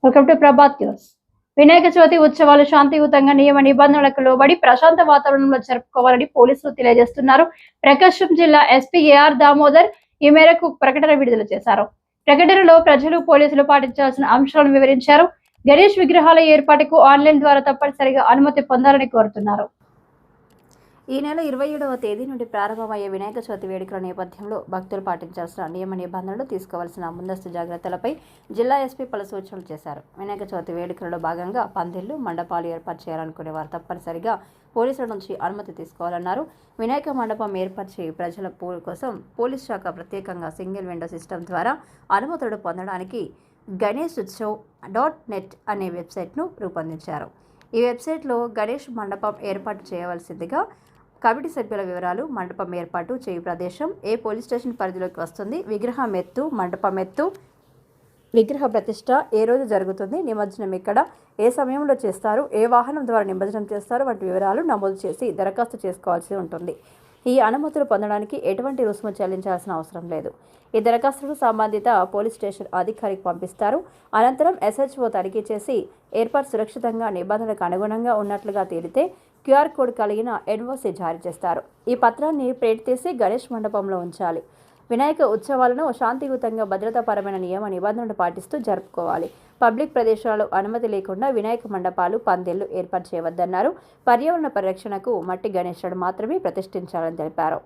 Welcome to Prabhat news. Vinayaka Chavithi ఉత్సవాలు శాంతియుతంగా నియమ నిబంధనలకు లోబడి ప్రశాంత వాతావరణంలో జరుపుకోవాలని పోలీసులు తెలియజేస్తున్నారు. ప్రకాశం జిల్లా ఎస్పీ ఏఆర్ దామోదర్ ఈ మేరకు ప్రకటన విడుదల చేశారు. ప్రకటనలో ప్రజలు పోలీసులు పాటించాల్సిన అంశాలను వివరించారు. గణేష్ విగ్రహాల ఏర్పాటుకు ఆన్లైన్ ద్వారా తప్పనిసరిగా అనుమతి పొందాలని కోరుతున్నారు. ఈ నెల 27వ తేదీ నుండి ప్రారంభమయ్యే వినాయక చవితి వేడుకల నేపథ్యంలో భక్తులు పాటించాల్సిన నియమ నిబంధనలు, తీసుకోవాల్సిన ముందస్తు జాగ్రత్తలపై జిల్లా ఎస్పీ పలు సూచనలు చేశారు. వినాయక చవితి వేడుకలలో భాగంగా పందిళ్లు, మండపాలు ఏర్పాటు చేయాలనుకునే వారు తప్పనిసరిగా పోలీసుల నుంచి అనుమతి తీసుకోవాలన్నారు. వినాయక మండపం ఏర్పాటు ప్రజల కోసం పోలీస్ శాఖ ప్రత్యేకంగా సింగిల్ విండో సిస్టమ్ ద్వారా అనుమతులు పొందడానికి ganeshutshav.net అనే వెబ్సైట్ను రూపొందించారు. ఈ వెబ్సైట్లో గణేష్ మండపం ఏర్పాటు చేయవలసిందిగా కమిటీ సభ్యుల వివరాలు, మండపం ఏర్పాటు చేయు ప్రదేశం, ఏ పోలీస్ స్టేషన్ పరిధిలోకి వస్తుంది, విగ్రహం ఎత్తు, మండపం ఎత్తు, విగ్రహ ప్రతిష్ట ఏ రోజు జరుగుతుంది, నిమజ్జనం ఎక్కడ, ఏ సమయంలో చేస్తారు, ఏ వాహనం ద్వారా నిమజ్జనం చేస్తారు వంటి వివరాలు నమోదు చేసి దరఖాస్తు చేసుకోవాల్సి ఉంటుంది. ఈ అనుమతులు పొందడానికి ఎటువంటి రుసుము చెల్లించాల్సిన అవసరం లేదు. ఈ దరఖాస్తును సంబంధిత పోలీస్ స్టేషన్ అధికారికి పంపిస్తారు. అనంతరం SHO తనిఖీ చేసి ఏర్పాటు సురక్షితంగా నిబంధనలకు అనుగుణంగా ఉన్నట్లుగా తేలితే QR కోడ్ కలిగిన NOC జారీ చేస్తారు. ఈ పత్రాన్ని ప్రింట్ తీసి గణేష్ మండపంలో ఉంచాలి. వినాయక ఉత్సవాలను శాంతియుతంగా భద్రతాపరమైన నియమ నిబంధనలు పాటిస్తూ జరుపుకోవాలి. పబ్లిక్ ప్రదేశాల్లో అనుమతి లేకుండా వినాయక మండపాలు, పందిళ్లు ఏర్పాటు చేయవద్దన్నారు. పర్యావరణ పరిరక్షణకు మట్టి గణేశుడు మాత్రమే ప్రతిష్ఠించాలని తెలిపారు.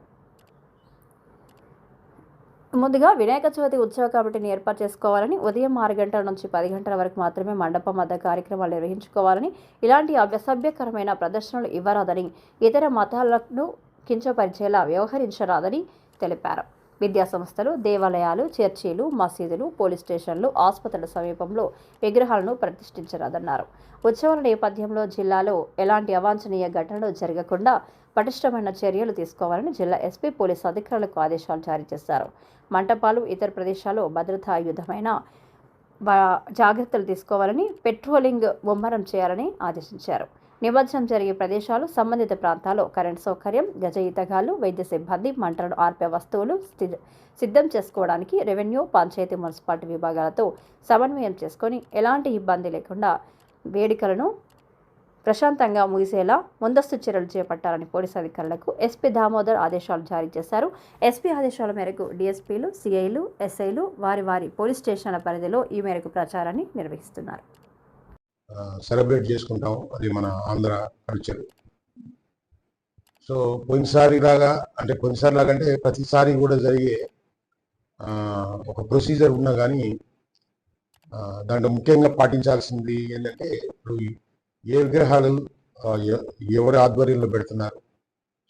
ముందుగా వినాయక చవితి ఉత్సవ కమిటీని ఏర్పాటు చేసుకోవాలని, ఉదయం 6 గంటల నుంచి 10 గంటల వరకు మాత్రమే మండపం వద్ద కార్యక్రమాలు నిర్వహించుకోవాలని, ఇలాంటి అసభ్యకరమైన ప్రదర్శనలు ఇవ్వరాదని, ఇతర మతాలను కించపరిచేలా వ్యవహరించరాదని తెలిపారు. విద్యా సంస్థలు, దేవాలయాలు, చర్చీలు, మసీదులు, పోలీస్ స్టేషన్లు, ఆసుపత్రుల సమీపంలో విగ్రహాలను ప్రతిష్ఠించరాదన్నారు. ఉత్సవాల నేపథ్యంలో జిల్లాలో ఎలాంటి అవాంఛనీయ ఘటనలు జరగకుండా పటిష్టమైన చర్యలు తీసుకోవాలని జిల్లా ఎస్పీ పోలీసు అధికారులకు ఆదేశాలు జారీ చేశారు. మంటపాలు, ఇతర ప్రదేశాల్లో భద్రతాయుతమైన జాగ్రత్తలు తీసుకోవాలని, పెట్రోలింగ్ ముమ్మరం చేయాలని ఆదేశించారు. నిమజ్జనం జరిగే ప్రదేశాలు, సంబంధిత ప్రాంతాల్లో కరెంట్ సౌకర్యం, గజ ఈతగాళ్లు, వైద్య సిబ్బంది, మంటలను ఆర్పే వస్తువులు సిద్ధం చేసుకోవడానికి రెవెన్యూ, పంచాయతీ, మున్సిపాలిటీ విభాగాలతో సమన్వయం చేసుకొని ఎలాంటి ఇబ్బంది లేకుండా వేడుకలను ప్రశాంతంగా ముగిసేలా ముందస్తు చర్యలు చేపట్టాలని పోలీసు అధికారులకు ఎస్పీ దామోదర్ ఆదేశాలు జారీ చేశారు. ఎస్పీ ఆదేశాల మేరకు DSPలు, CIలు, SIలు వారి పోలీస్ స్టేషన్ల పరిధిలో ఈ మేరకు ప్రచారాన్ని నిర్వహిస్తున్నారు. సెలబ్రేట్ చేసుకుంటాం. అది మన ఆంధ్ర కల్చర్. సో కొన్నిసారి లాగా అంటే ప్రతిసారి కూడా జరిగే ఒక ప్రొసీజర్ ఉన్నా కానీ దాంట్లో ముఖ్యంగా పాటించాల్సింది ఏంటంటే, ఇప్పుడు ఏ విగ్రహాలు ఎవరి ఆధ్వర్యంలో పెడుతున్నారు,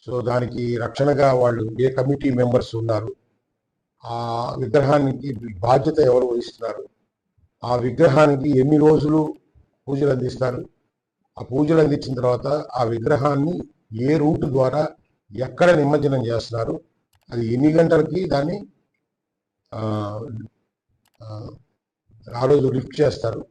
సో దానికి రక్షణగా వాళ్ళు ఏ కమిటీ మెంబర్స్ ఉన్నారు, ఆ విగ్రహానికి బాధ్యత ఎవరు వహిస్తున్నారు, ఆ విగ్రహానికి ఎన్ని రోజులు పూజలు అందిస్తారు, ఆ పూజలు అందించిన తర్వాత ఆ విగ్రహాన్ని ఏ రూట్ ద్వారా ఎక్కడ నిమజ్జనం చేస్తున్నారు, అది ఎన్ని గంటలకి దాన్ని ఆ రోజు లిఫ్ట్ చేస్తారు,